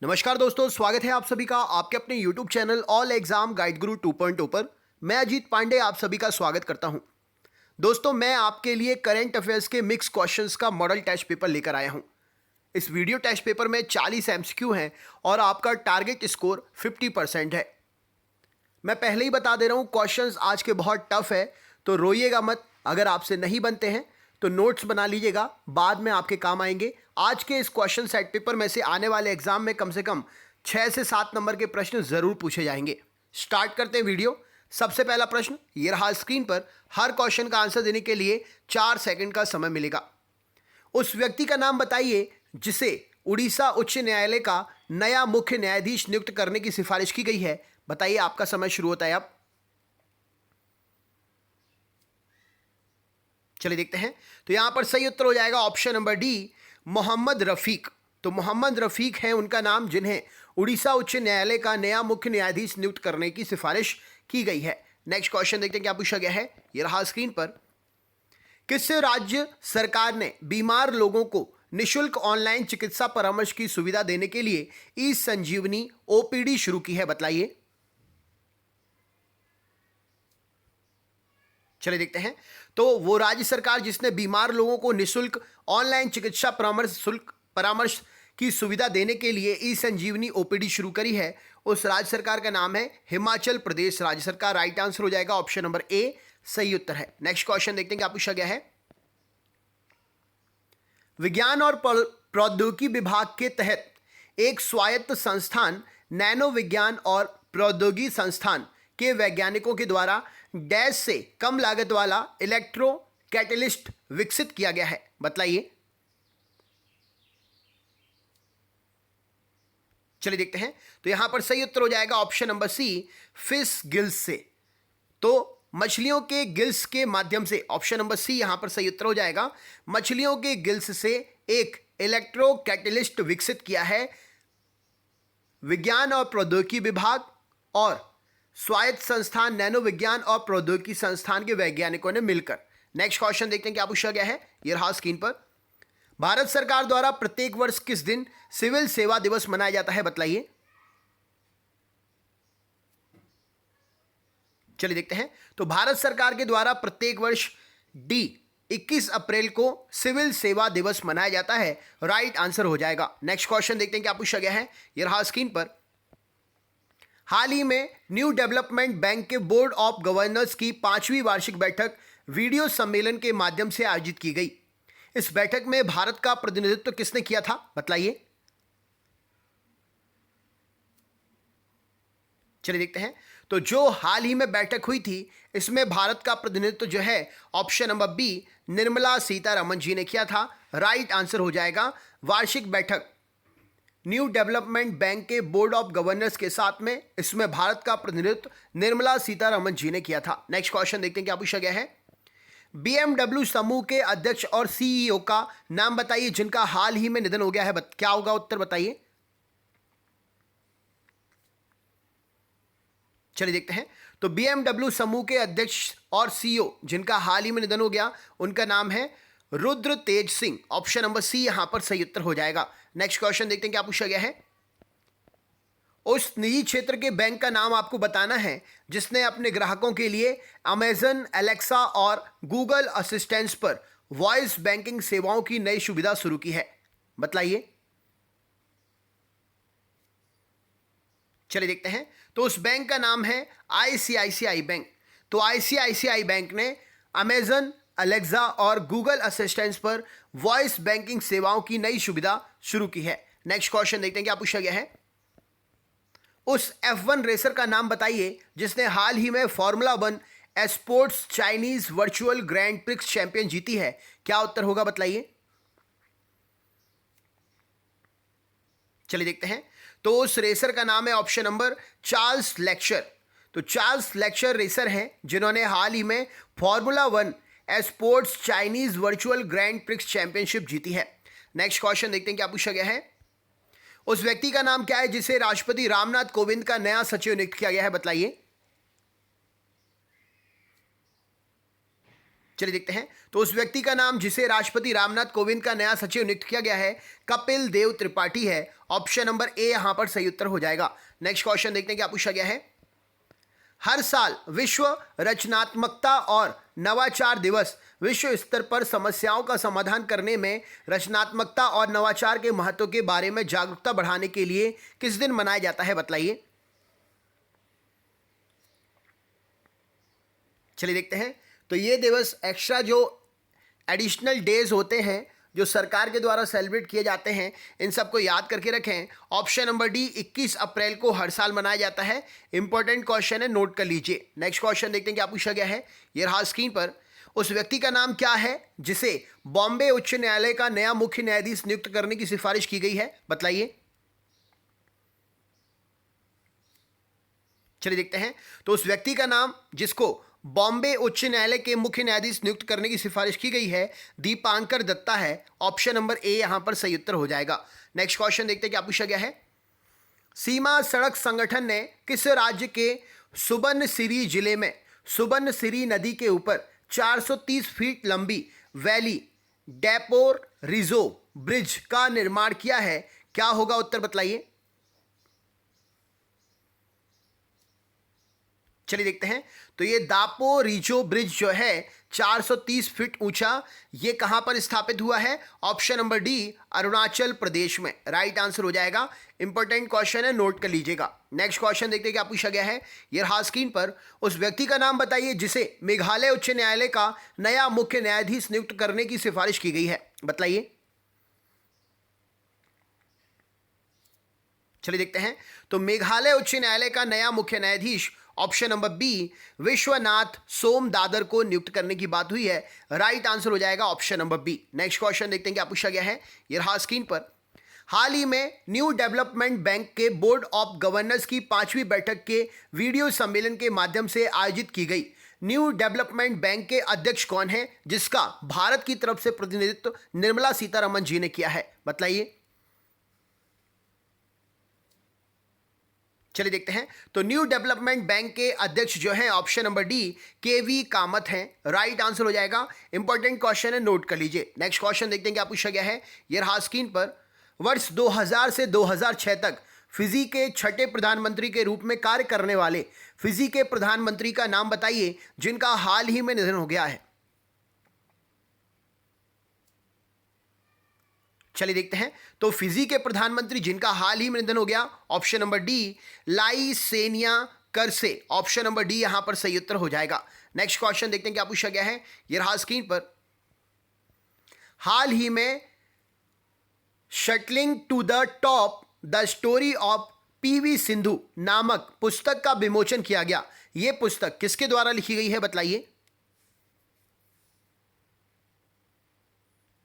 नमस्कार दोस्तों, स्वागत है आप सभी का आपके अपने YouTube channel all exam guide गुरु 2.0 पर। मैं अजीत पांडे आप सभी का स्वागत करता हूं। दोस्तों, मैं आपके लिए करंट अफेयर्स के मिक्स क्वेश्चंस का मॉडल टेस्ट पेपर लेकर आया हूं। इस वीडियो टेस्ट पेपर में 40 MCQ हैं और आपका टारगेट स्कोर 50% है। मैं पहले ही बता दे रहा हूं, क्वेश्चंस आज के बहुत टफ है, तो रोइएगा मत। अगर आपसे नहीं बनते हैं तो नोट्स बना लीजिएगा, बाद में आपके काम आएंगे। आज के इस क्वेश्चन सेट पेपर में से आने वाले एग्जाम में कम से कम 6 से 7 नंबर के प्रश्न जरूर पूछे जाएंगे। स्टार्ट करते हैं वीडियो। सबसे पहला प्रश्न ये रहा स्क्रीन पर। हर क्वेश्चन का आंसर देने के लिए 4 सेकंड का समय मिलेगा। उस व्यक्ति का नाम बताइए जिसे उड़ीसा उच्च न्यायालय का नया मुख्य न्यायाधीश नियुक्त करने की सिफारिश की गई है। बताइए, आपका समय शुरू होता है अब। चलिए देखते हैं। तो यहां पर सही उत्तर हो जाएगा option number D, Mohammed Rafiq. तो मोहम्मद रफीक हैं उनका नाम, जिन्हें उड़ीसा उच्च न्यायालय का नया मुख्य न्यायाधीश नियुक्त करने की सिफारिश की गई है। नेक्स्ट क्वेश्चन देखते हैं क्या पूछा गया है। यह रहा स्क्रीन पर। किस राज्य सरकार ने बीमार लोगों को निशुल्क ऑनलाइन चिकित्सा परामर्श की सुविधा देने के लिए ई संजीवनी ओपीडी शुरू की है? बताइए। चलिए देखते हैं। तो वो राज्य सरकार जिसने बीमार लोगों को निशुल्क ऑनलाइन चिकित्सा परामर्श की सुविधा देने के लिए ई संजीवनी ओपीडी शुरू करी है, उस राज्य सरकार का नाम है हिमाचल प्रदेश राज्य सरकार। राइट आंसर हो जाएगा ऑप्शन नंबर ए, सही उत्तर है। नेक्स्ट क्वेश्चन देखते हैं क्या पूछा गया है। विज्ञान और प्रौद्योगिकी विभाग के तहत एक स्वायत्त संस्थान नैनो विज्ञान और प्रौद्योगिकी संस्थान के वैज्ञानिकों के द्वारा डैश से कम लागत वाला इलेक्ट्रो कैटलिस्ट विकसित किया गया है। बताइए। चलिए देखते हैं। तो यहां पर सही उत्तर हो जाएगा option number C, fish gills से। तो मछलियों के गिल्स के माध्यम से, ऑप्शन नंबर सी यहां पर सही उत्तर हो जाएगा। मछलियों के गिल्स से एक इलेक्ट्रो कैटलिस्ट विकसित किया है विज्ञान और प्रौद्योगिकी विभाग और स्वायत्त संस्थान नैनो विज्ञान और प्रौद्योगिकी संस्थान के वैज्ञानिकों ने मिलकर। नेक्स्ट क्वेश्चन देखते हैं क्या पूछा गया है। यह रहा स्क्रीन पर। भारत सरकार द्वारा प्रत्येक वर्ष किस दिन सिविल सेवा दिवस मनाया जाता है? बतलाइए। चलिए देखते हैं। तो भारत सरकार के द्वारा प्रत्येक वर्ष 21 अप्रैल को सिविल सेवा दिवस मनाया जाता है। राइट आंसर हो जाएगा। नेक्स्ट क्वेश्चन देखते हैं क्या पूछा गया है। यह रहा स्क्रीन पर। हाल ही में न्यू डेवलपमेंट बैंक के बोर्ड ऑफ गवर्नर्स की 5वीं वार्षिक बैठक वीडियो सम्मेलन के माध्यम से आयोजित की गई। इस बैठक में भारत का प्रतिनिधित्व किसने किया था? बतलाइए। चलिए देखते हैं। तो जो हाल ही में बैठक हुई थी, इसमें भारत का प्रतिनिधित्व जो है option number B, Nirmala Sitharaman ji ने किया था। राइट आंसर हो जाएगा। वार्षिक बैठक न्यू डेवलपमेंट बैंक के बोर्ड ऑफ गवर्नर्स के साथ में, इसमें भारत का प्रतिनिधित्व निर्मला सीतारमण जी ने किया था। नेक्स्ट क्वेश्चन देखते हैं क्या पूछा गया है। BMW समूह के अध्यक्ष और CEO का नाम बताइए जिनका हाल ही में निधन हो गया है। क्या होगा उत्तर? बताइए। चलिए देखते हैं। तो BMW समूह के अध्यक्ष और CEO जिनका हाल ही में निधन हो गया, उनका नाम है रुद्र तेज सिंह। ऑप्शन नंबर सी यहां पर सही उत्तर हो जाएगा। नेक्स्ट क्वेश्चन देखते हैं क्या पूछा गया है। उस निजी क्षेत्र के बैंक का नाम आपको बताना है जिसने अपने ग्राहकों के लिए अमेजन, एलेक्सा और गूगल असिस्टेंट्स पर वॉइस बैंकिंग सेवाओं की नई सुविधा शुरू की है। बतलाइए। चलिए देखते हैं। तो उस बैंक का नाम है ICICI बैंक। तो ICICI बैंक ने अमेजन, अलेक्सा और गूगल असिस्टेंट्स पर वॉइस बैंकिंग सेवाओं की नई सुविधा शुरू की है। नेक्स्ट क्वेश्चन देखते हैं क्या पूछा गया है। उस F1 रेसर का नाम बताइए जिसने हाल ही में formula 1 sports Chinese virtual grand prix champion जीती है। क्या उत्तर होगा? बतलाइए। चलिए देखते हैं। तो उस रेसर का नाम है ऑप्शन नंबर चार्ल्स लेक्चर। तो चार्ल्स लेक्चर रेसर हैं जिन्होंने हाल ही में formula 1 sports Chinese virtual grand prix championship जीती है। नेक्स्ट क्वेश्चन देखते हैं क्या पूछा गया है। उस व्यक्ति का नाम क्या है जिसे राष्ट्रपति रामनाथ कोविंद का नया सचिव नियुक्त किया गया है? बतलाइए। चलिए देखते हैं। तो उस व्यक्ति का नाम जिसे राष्ट्रपति रामनाथ कोविंद का नया सचिव नियुक्त किया गया है कपिल देव त्रिपाठी है। ऑप्शन नंबर ए यहां पर सही उत्तर हो जाएगा। नेक्स्ट क्वेश्चन देखते हैं क्या पूछा गया है। हर साल विश्व रचनात्मकता और नवाचार दिवस विश्व स्तर पर समस्याओं का समाधान करने में रचनात्मकता और नवाचार के महत्व के बारे में जागरूकता बढ़ाने के लिए किस दिन मनाया जाता है, बताइए। चलिए देखते हैं। तो ये दिवस एक्स्ट्रा जो एडिशनल डेज होते हैं जो सरकार के द्वारा सेलिब्रेट किए जाते हैं, इन सबको याद करके रखें। ऑप्शन नंबर डी 21 अप्रैल को हर साल मनाया जाता है। इंपॉर्टेंट क्वेश्चन है, नोट कर लीजिए। नेक्स्ट क्वेश्चन देखते हैं क्या पूछा गया है। ये रहा स्क्रीन पर। उस व्यक्ति का नाम क्या है जिसे बॉम्बे उच्च न्यायालय का नया मुख्य न्यायाधीश नियुक्त करने की सिफारिश की गई है, बतलाइए। चलिए देखते हैं। तो उस व्यक्ति का नाम जिसको बॉम्बे उच्च न्यायालय के मुख्य न्यायाधीश नियुक्त करने की सिफारिश की गई है दीपांकर दत्ता है। ऑप्शन नंबर ए यहां पर सही उत्तर हो जाएगा। नेक्स्ट क्वेश्चन देखते हैं क्या पूछा गया है। सीमा सड़क संगठन ने किस राज्य के सुबर्णसिरी जिले में सुबर्णसिरी नदी के ऊपर 430 फीट लंबी वैली डेपोर रिजो ब्रिज का निर्माण किया है? क्या होगा उत्तर, बतलाइए। चलिए देखते हैं। तो ये दापो रिजो ब्रिज जो है 430 फीट ऊंचा, ये कहां पर स्थापित हुआ है? Option number D Arunachal Pradesh में राइट आंसर हो जाएगा। इंपॉर्टेंट क्वेश्चन है, नोट कर लीजिएगा। नेक्स्ट क्वेश्चन देखते हैं क्या पूछा गया है। ये रहा स्क्रीन पर। उस व्यक्ति का नाम बताइए जिसे मेघालय उच्च न्यायालय का नया मुख्य न्यायाधीश नियुक्त करने की सिफारिश की गई है, बतलाइए। चलिए देखते हैं। तो मेघालय उच्च न्यायालय का नया मुख्य न्यायाधीश ऑप्शन नंबर बी विश्वनाथ सोम दादर को नियुक्त करने की बात हुई है। राइट आंसर हो जाएगा option number B. Next question देखते हैं क्या पूछा गया है। ये रहा स्क्रीन पर। हाल ही में न्यू डेवलपमेंट बैंक के बोर्ड ऑफ गवर्नर्स की 5वीं बैठक के वीडियो सम्मेलन के माध्यम से आयोजित की गई न्यू डेवलपमेंट बैंक के अध्यक्ष कौन है जिसका भारत की तरफ से प्रतिनिधित्व निर्मला सीतारमण जी ने किया है, बतलाइए। चलिए देखते हैं। तो न्यू डेवलपमेंट बैंक के अध्यक्ष जो हैं ऑप्शन नंबर डी केवी कामत हैं। राइट आंसर हो जाएगा। इंपॉर्टेंट क्वेश्चन है, नोट कर लीजिए। नेक्स्ट क्वेश्चन देखते हैं क्या पूछा गया है। यह रहा स्क्रीन पर। वर्ष 2000 से 2006 तक फिजी के छठे प्रधानमंत्री के रूप में कार्य करने वाले फिजी के प्रधानमंत्री का नाम बताइए जिनका हाल ही में निधन हो गया है। चलिए देखते हैं। तो फिजी के प्रधानमंत्री जिनका हाल ही में निधन हो गया, ऑप्शन नंबर डी लाई सेनिया करसे। ऑप्शन नंबर डी यहां पर सही उत्तर हो जाएगा। नेक्स्ट क्वेश्चन देखते हैं क्या पूछा गया है। यह रहा स्क्रीन पर। हाल ही में shuttling to the top the story of PV Sindhu नामक पुस्तक का विमोचन किया गया। यह पुस्तक किसके द्वारा लिखी गई है, बतलाइए।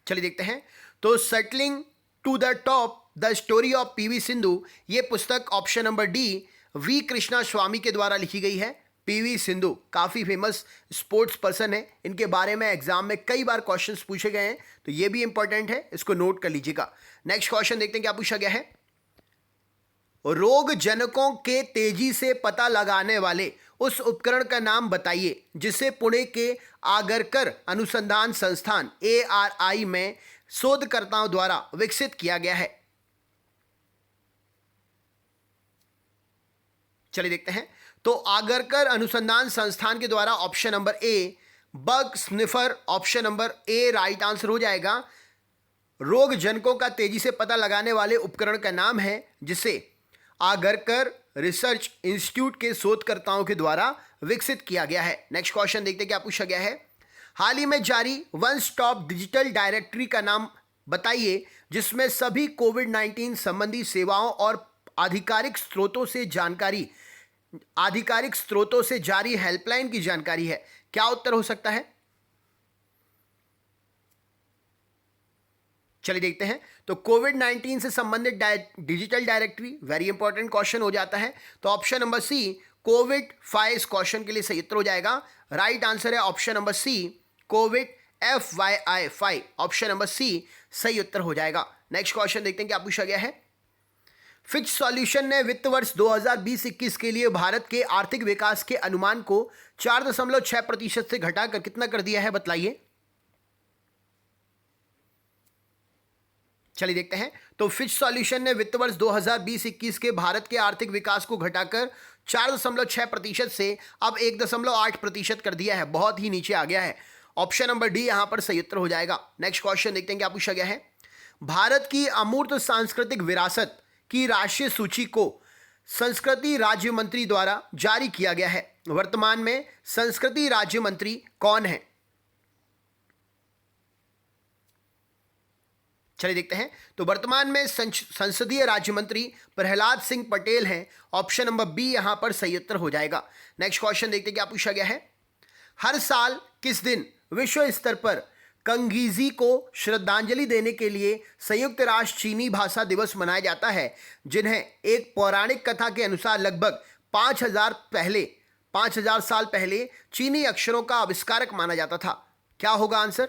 चलिए देखते हैं। तो settling to the top the story of PV Sindhu, यह पुस्तक option number D V Krishnaswamy के द्वारा लिखी गई है। पीवी सिंधु काफ़ी फेमस स्पोर्ट्स पर्सन है, इनके बारे में एग्जाम में कई बार क्वेश्चंस पूछे गए हैं, तो ये भी इंपॉर्टेंट है, इसको नोट कर लीजिएगा। नेक्स्ट क्वेश्चन देखते हैं क्या पूछा गया है। रोग जनकों के तेजी से पता लगाने वाले उस उपकरण का नाम बताइए जिसे पुणे के आगरकर अनुसंधान संस्थान ARI में शोधकर्ताओं द्वारा विकसित किया गया है। चलिए देखते हैं। तो आगरकर अनुसंधान संस्थान के द्वारा option number A bug sniffer, option number A right answer हो जाएगा। रोग जनकों का तेजी से पता लगाने वाले उपकरण का नाम है जिसे आगरकर रिसर्च इंस्टीट्यूट के शोधकर्ताओं के द्वारा विकसित किया गया है। नेक्स्ट क्वेश्चन देखते हैं क्या पूछा गया है। हाल ही में जारी वन स्टॉप डिजिटल डायरेक्टरी का नाम बताइए जिसमें सभी कोविड-19 संबंधी सेवाओं और आधिकारिक स्रोतों से जारी हेल्पलाइन की जानकारी है। क्या उत्तर हो सकता है? चलिए देखते हैं। तो कोविड-19 से संबंधित digital directory very important question हो जाता है। तो ऑप्शन नंबर सी कोविड 5 इस क्वेश्चन के लिए सही उत्तर हो जाएगा। राइट आंसर है option number C COVID FYI5। Option number C सही उत्तर हो जाएगा। नेक्स्ट क्वेश्चन देखते हैं क्या पूछा गया है। फिच सॉल्यूशन ने वित्त वर्ष 2020-21 के लिए भारत के आर्थिक विकास के अनुमान को 4.6% से घटाकर कितना कर दिया है, बताइए। चलिए देखते हैं। तो फिच सॉल्यूशन ने वित्त वर्ष 2020-21 के भारत के आर्थिक विकास को घटाकर 4.6% से अब 1.8% कर दिया है। बहुत ही नीचे आ गया है। ऑप्शन नंबर डी यहां पर सही उत्तर हो जाएगा। नेक्स्ट क्वेश्चन देखते हैं क्या पूछा गया है। भारत की अमूर्त सांस्कृतिक विरासत की राष्ट्रीय सूची को संस्कृति राज्य मंत्री द्वारा जारी किया गया है। वर्तमान में संस्कृति राज्य मंत्री कौन है? चलिए देखते हैं। तो वर्तमान में संसदीय राज्य मंत्री प्रहलाद सिंह पटेल हैं। ऑप्शन नंबर बी यहां पर सही उत्तर हो जाएगा। नेक्स्ट क्वेश्चन देखते हैं क्या पूछा गया है। हर साल किस दिन विश्व स्तर पर कंगीजी को श्रद्धांजलि देने के लिए संयुक्त राष्ट्र चीनी भाषा दिवस मनाया जाता है, जिन्हें एक पौराणिक कथा के अनुसार लगभग 5000 साल पहले चीनी अक्षरों का आविष्कारक माना जाता था? क्या होगा आंसर?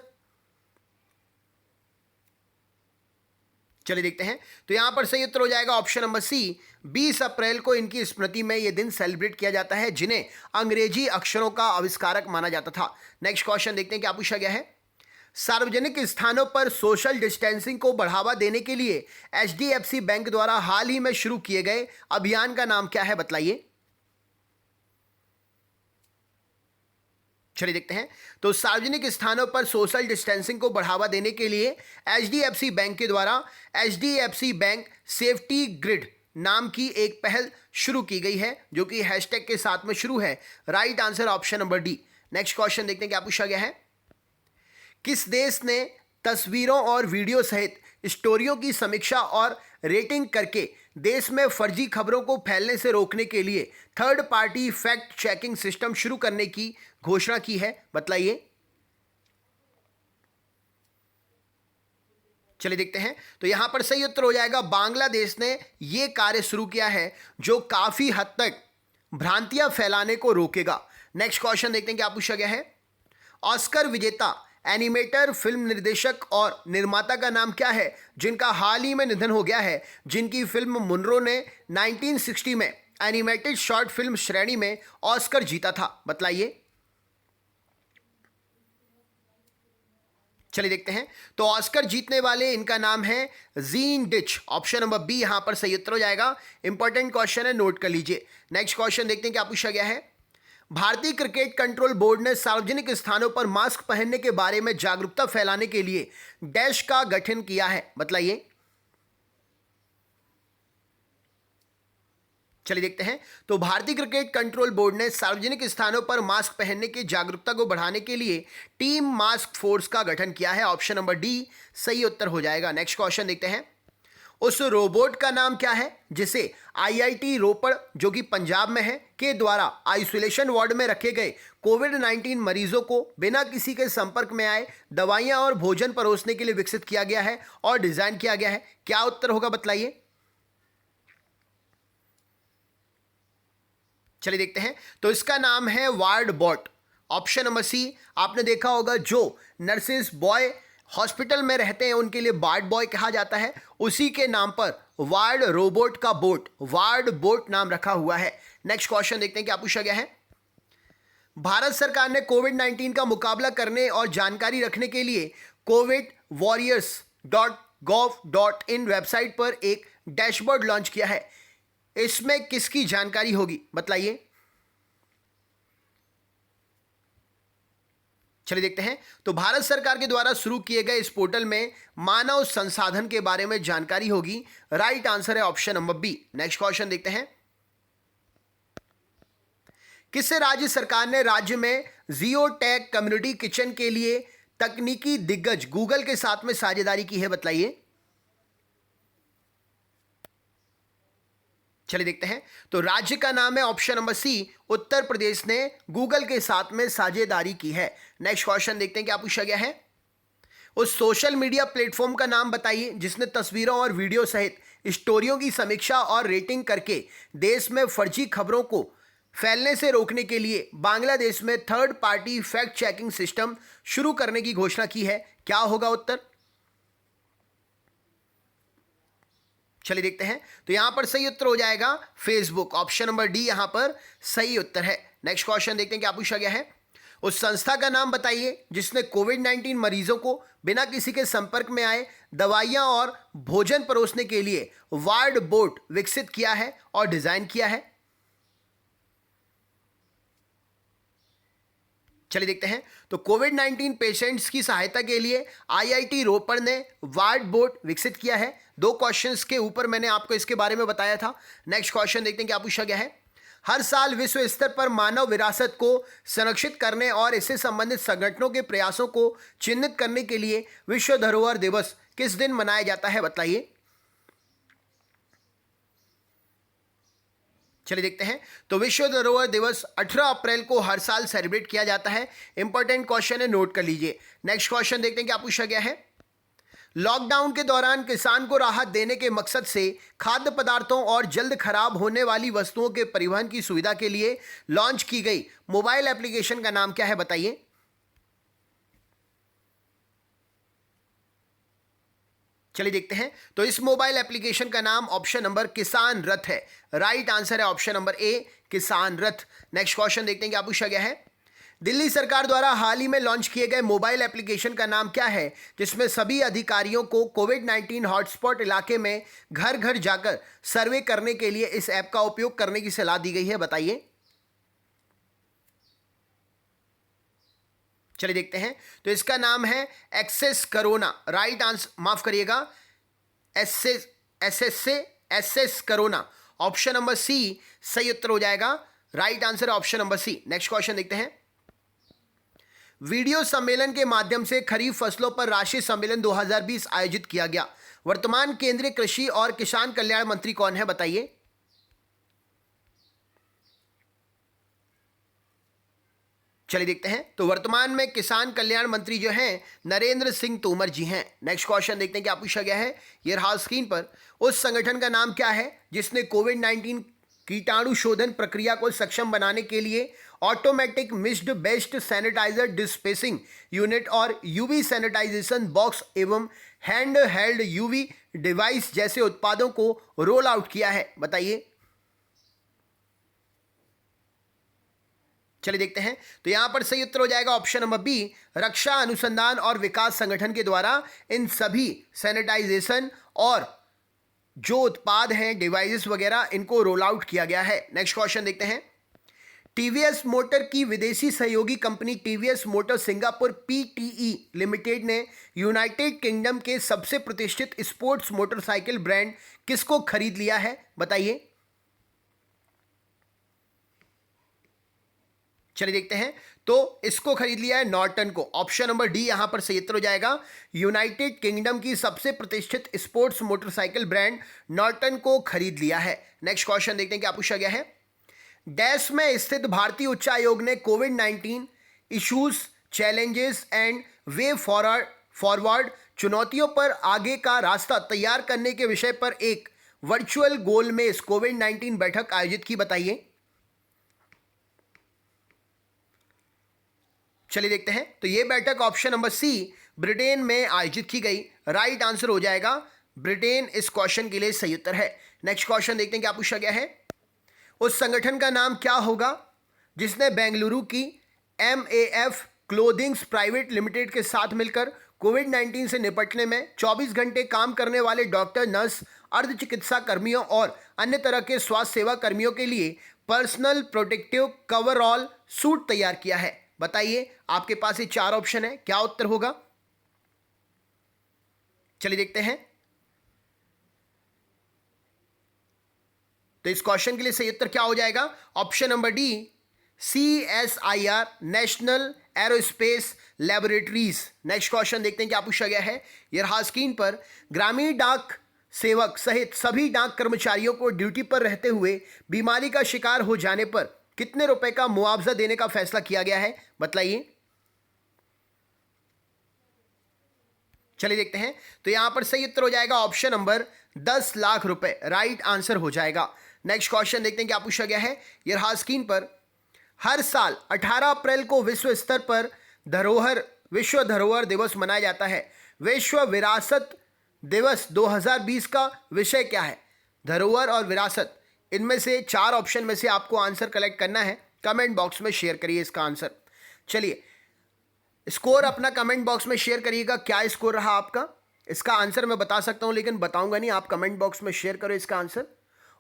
चलिए देखते हैं। तो यहां पर सही उत्तर हो जाएगा ऑप्शन नंबर सी। 20 अप्रैल को इनकी स्मृति में यह दिन सेलिब्रेट किया जाता है, जिन्हें अंग्रेजी अक्षरों का आविष्कारक माना जाता था। नेक्स्ट क्वेश्चन देखते हैं क्या पूछा गया है। सार्वजनिक स्थानों पर सोशल डिस्टेंसिंग को बढ़ावा देने के लिए एचडीएफसी बैंक द्वारा हाल ही में शुरू किए गए अभियान का नाम क्या है, बताइए। चलिए देखते हैं। तो सार्वजनिक स्थानों पर सोशल डिस्टेंसिंग को बढ़ावा देने के लिए एचडीएफसी बैंक के द्वारा एचडीएफसी बैंक सेफ्टी ग्रिड नाम की एक पहल शुरू की गई है, जो कि हैशटैग के साथ में शुरू है। Right answer option number D. Next question देखते हैं क्या पूछा गया है। किस देश ने तस्वीरों और वीडियो सहित स्टोरियों की समीक्षा और रेटिंग करके देश में फर्जी खबरों को फैलने से रोकने के लिए third party fact checking system शुरू करने की घोषणा की है, बताइए। चलिए देखते हैं। तो यहां पर सही उत्तर हो जाएगा बांग्लादेश ने यह कार्य शुरू किया है, जो काफी हद तक भ्रांतियां फैलाने को रोकेगा। नेक्स्ट क्वेश्चन देखते हैं क्या पूछा गया है। ऑस्कर विजेता एनिमेटर, फिल्म निर्देशक और निर्माता का नाम क्या है, जिनका हाल ही में निधन हो गया है, जिनकी फिल्म मुनरो ने 1960 में एनिमेटेड शॉर्ट फिल्म श्रेणी में ऑस्कर जीता था, बतलाइए। चलिए देखते हैं। तो ऑस्कर जीतने वाले इनका नाम है Gene Deitch. Option number B यहां पर सही उत्तर हो जाएगा। इंपॉर्टेंट क्वेश्चन है, नोट कर लीजिए। नेक्स्ट क्वेश्चन देखते हैं क्या पूछा गया है। भारतीय क्रिकेट कंट्रोल बोर्ड ने सार्वजनिक स्थानों पर मास्क पहनने के बारे में जागरूकता फैलाने के लिए डैश का गठन किया है, बताइए। चलिए देखते हैं। तो भारतीय क्रिकेट कंट्रोल बोर्ड ने सार्वजनिक स्थानों पर मास्क पहनने की जागरूकता को बढ़ाने के लिए टीम मास्क फोर्स का गठन किया है। ऑप्शन नंबर डी सही उत्तर हो जाएगा। नेक्स्ट क्वेश्चन देखते हैं। उस रोबोट का नाम क्या है जिसे आईआईटी रोपड़, जो कि पंजाब में है, के द्वारा आइसोलेशन वार्ड में रखे गए कोविड-19 मरीजों को बिना किसी के संपर्क में आए दवाइयां और भोजन परोसने के लिए विकसित किया गया है और डिजाइन किया गया है? क्या उत्तर होगा, बतलाइए। चलिए देखते हैं। तो इसका नाम है ward bot. Option number C. आपने देखा होगा जो नर्सेस बॉय हॉस्पिटल में रहते हैं उनके लिए वार्ड बॉय कहा जाता है, उसी के नाम पर वार्ड रोबोट का बोट, वार्ड बोट नाम रखा हुआ है। नेक्स्ट क्वेश्चन देखते हैं क्या पूछा गया है। भारत सरकार ने कोविड-19 का मुकाबला करने और जानकारी रखने के लिए covidwarriors.gov.in वेबसाइट पर एक डैशबोर्ड लॉन्च किया है। इसमें किसकी जानकारी होगी, बतलाइए। चलिए देखते हैं। तो भारत सरकार के द्वारा शुरू किए गए इस पोर्टल में मानव संसाधन के बारे में जानकारी होगी। राइट आंसर है option number B. Next question देखते हैं। किस राज्य सरकार ने राज्य में जियो टैग कम्युनिटी किचन के लिए तकनीकी दिग्गज गूगल के साथ में साझेदारी की है, बताइए। चलिए देखते हैं। तो राज्य का नाम है ऑप्शन नंबर सी, उत्तर प्रदेश ने गूगल के साथ में साझेदारी की है। नेक्स्ट क्वेश्चन देखते हैं क्या पूछा गया है। उस सोशल मीडिया प्लेटफॉर्म का नाम बताइए जिसने तस्वीरों और वीडियो सहित स्टोरियों की समीक्षा और रेटिंग करके देश में फर्जी खबरों को फैलने से रोकने के लिए बांग्लादेश में third party fact checking system शुरू करने की घोषणा की है? क्या होगा उत्तर? चलिए देखते हैं। तो यहां पर सही उत्तर हो जाएगा फेसबुक। ऑप्शन नंबर डी यहां पर सही उत्तर है। नेक्स्ट क्वेश्चन देखते हैं क्या पूछा गया है। उस संस्था का नाम बताइए जिसने कोविड-19 मरीजों को बिना किसी के संपर्क में आए दवाइयां और भोजन परोसने के लिए वार्ड बोट विकसित किया है और डिजाइन किया है। चलिए देखते हैं। तो कोविड-19 पेशेंट्स की सहायता के लिए आईआईटी रोपड़ ने वार्ड बोट विकसित किया है। 2 क्वेश्चंस के ऊपर मैंने आपको इसके बारे में बताया था। नेक्स्ट क्वेश्चन देखते हैं क्या पूछा गया है। हर साल विश्व स्तर पर मानव विरासत को संरक्षित करने और इससे संबंधित संगठनों के प्रयासों को चिन्हित करने के लिए विश्व धरोहर दिवस किस दिन मनाया जाता है, बताइए। चलिए देखते हैं। तो विश्व धरोहर दिवस 18 अप्रैल को हर साल सेलिब्रेट किया जाता है। इंपॉर्टेंट क्वेश्चन है, नोट कर लीजिए। नेक्स्ट क्वेश्चन देखते हैं क्या पूछा गया है। लॉकडाउन के दौरान किसान को राहत देने के मकसद से खाद्य पदार्थों और जल्द खराब होने वाली वस्तुओं के परिवहन की सुविधा के लिए लॉन्च की गई मोबाइल एप्लीकेशन का नाम क्या है, बताइए। चलिए देखते हैं। तो इस मोबाइल एप्लीकेशन का नाम ऑप्शन नंबर किसान रथ है। राइट आंसर है ऑप्शन नंबर ए, किसान रथ। नेक्स्ट क्वेश्चन देखते हैं क्या पूछा गया है। दिल्ली सरकार द्वारा हाल ही में लॉन्च किए गए मोबाइल एप्लीकेशन का नाम क्या है जिसमें सभी अधिकारियों को कोविड-19 हॉटस्पॉट इलाके में घर घर जाकर सर्वे करने के लिए इस ऐप का उपयोग करने की सलाह दी गई है, बताइए। चलिए देखते हैं। तो इसका नाम है एक्सेस कोरोना। राइट आंसर, माफ करिएगा, SS corona. Option number C सही उत्तर हो जाएगा। राइट आंसर है option number C. Next question देखते हैं। वीडियो सम्मेलन के माध्यम से खरीफ फसलों पर राष्ट्रीय सम्मेलन 2020 आयोजित किया गया। वर्तमान केंद्रीय कृषि और किसान कल्याण मंत्री कौन है, बताइए। चलिए देखते हैं। तो वर्तमान में किसान कल्याण मंत्री जो हैं नरेंद्र सिंह तोमर जी हैं। नेक्स्ट क्वेश्चन देखते हैं क्या पूछा गया है। ये रहा स्क्रीन पर। उस संगठन का नाम क्या है जिसने कोविड-19 कीटाणु शोधन प्रक्रिया को सक्षम बनाने के लिए automatic mist based sanitiser dispensing unit और यूवी सैनिटाइजेशन बॉक्स एवं हैंड हेल्ड यूवी डिवाइस जैसे उत्पादों को रोल आउट किया है, बताइए। चलिए देखते हैं। तो यहां पर सही उत्तर हो जाएगा ऑप्शन नंबर बी, रक्षा अनुसंधान और विकास संगठन के द्वारा इन सभी सैनिटाइजेशन और जो उत्पाद हैं, डिवाइसेस वगैरह, इनको रोल आउट किया गया है। नेक्स्ट क्वेश्चन देखते हैं। टीवीएस मोटर की विदेशी सहयोगी company TVS motor Singapore PTE limited ने यूनाइटेड किंगडम के सबसे प्रतिष्ठित स्पोर्ट्स मोटरसाइकिल ब्रांड किसको खरीद लिया है, बताइए। चलिए देखते हैं। तो इसको खरीद लिया है नॉर्टन को। ऑप्शन नंबर डी यहां पर सही उत्तर हो जाएगा। यूनाइटेड किंगडम की सबसे प्रतिष्ठित स्पोर्ट्स मोटरसाइकिल ब्रांड नॉर्टन को खरीद लिया है। नेक्स्ट क्वेश्चन देखते हैं क्या पूछा गया है। डैश में स्थित भारतीय उच्चायोग ने कोविड-19 issues, challenges and way forward चुनौतियों पर आगे का रास्ता तैयार करने के विषय पर एक वर्चुअल गोल में इस कोविड-19 बैठक आयोजित की, बताइए। चलिए देखते हैं। तो यह बैठक ऑप्शन नंबर सी ब्रिटेन में आयोजित की गई। राइट आंसर हो जाएगा ब्रिटेन। इस क्वेश्चन के लिए सही उत्तर है। नेक्स्ट क्वेश्चन देखते हैं क्या पूछा गया है। उस संगठन का नाम क्या होगा जिसने बेंगलुरु की MAF क्लोथिंग्स प्राइवेट लिमिटेड के साथ मिलकर कोविड-19 से निपटने में 24 घंटे काम करने वाले डॉक्टर, नर्स, अर्ध चिकित्सा कर्मियों और अन्य तरह के स्वास्थ्य सेवा कर्मियों के लिए पर्सनल प्रोटेक्टिव कवरऑल सूट तैयार किया है, बताइए। आपके पास ये 4 ऑप्शन है, क्या उत्तर होगा। चलिए देखते हैं। तो इस क्वेश्चन के लिए सही उत्तर क्या हो जाएगा। Option number D, CSIR national aerospace laboratories. Next question देखते हैं क्या पूछा गया है। यह रहा स्क्रीन पर। ग्रामीण डाक सेवक सहित सभी डाक कर्मचारियों को ड्यूटी पर रहते हुए बीमारी का शिकार हो जाने पर कितने रुपए का मुआवजा देने का फैसला किया गया है, बताइए। चलिए देखते हैं। तो यहां पर सही उत्तर हो जाएगा ऑप्शन नंबर 10 लाख रुपए। राइट आंसर हो जाएगा। नेक्स्ट क्वेश्चन देखते हैं क्या पूछा गया है। यह रहा स्क्रीन पर। हर साल 18 अप्रैल को विश्व स्तर पर विश्व धरोहर दिवस मनाया जाता है। विश्व विरासत दिवस 2020 का विषय क्या है? धरोहर और विरासत। इनमें से 4 ऑप्शन में से आपको आंसर कलेक्ट करना है। कमेंट बॉक्स में शेयर करिए इसका आंसर। चलिए, स्कोर अपना कमेंट बॉक्स में शेयर करिएगा। क्या स्कोर रहा आपका? इसका आंसर मैं बता सकता हूं लेकिन बताऊंगा नहीं। आप कमेंट बॉक्स में शेयर करो इसका आंसर,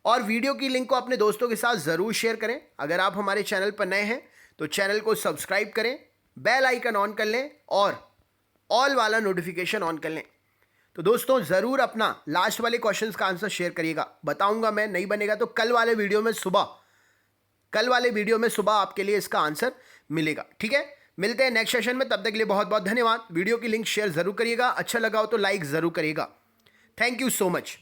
और वीडियो की लिंक को अपने दोस्तों के साथ ज़रूर शेयर करें। अगर आप हमारे चैनल पर नए हैं तो चैनल को सब्सक्राइब करें, बेल आइकन ऑन कर लें और ऑल वाला नोटिफिकेशन ऑन कर लें। तो दोस्तों, ज़रूर अपना लास्ट वाले क्वेश्चंस का आंसर शेयर करिएगा। बताऊंगा मैं, नहीं बनेगा तो कल वाले वीडियो में सुबह आपके लिए इसका आंसर मिलेगा। ठीक है, मिलते हैं नेक्स्ट सेशन में। तब तक के लिए बहुत बहुत धन्यवाद। वीडियो की लिंक शेयर जरूर करिएगा। अच्छा लगा हो तो लाइक जरूर करिएगा। Thank you so much.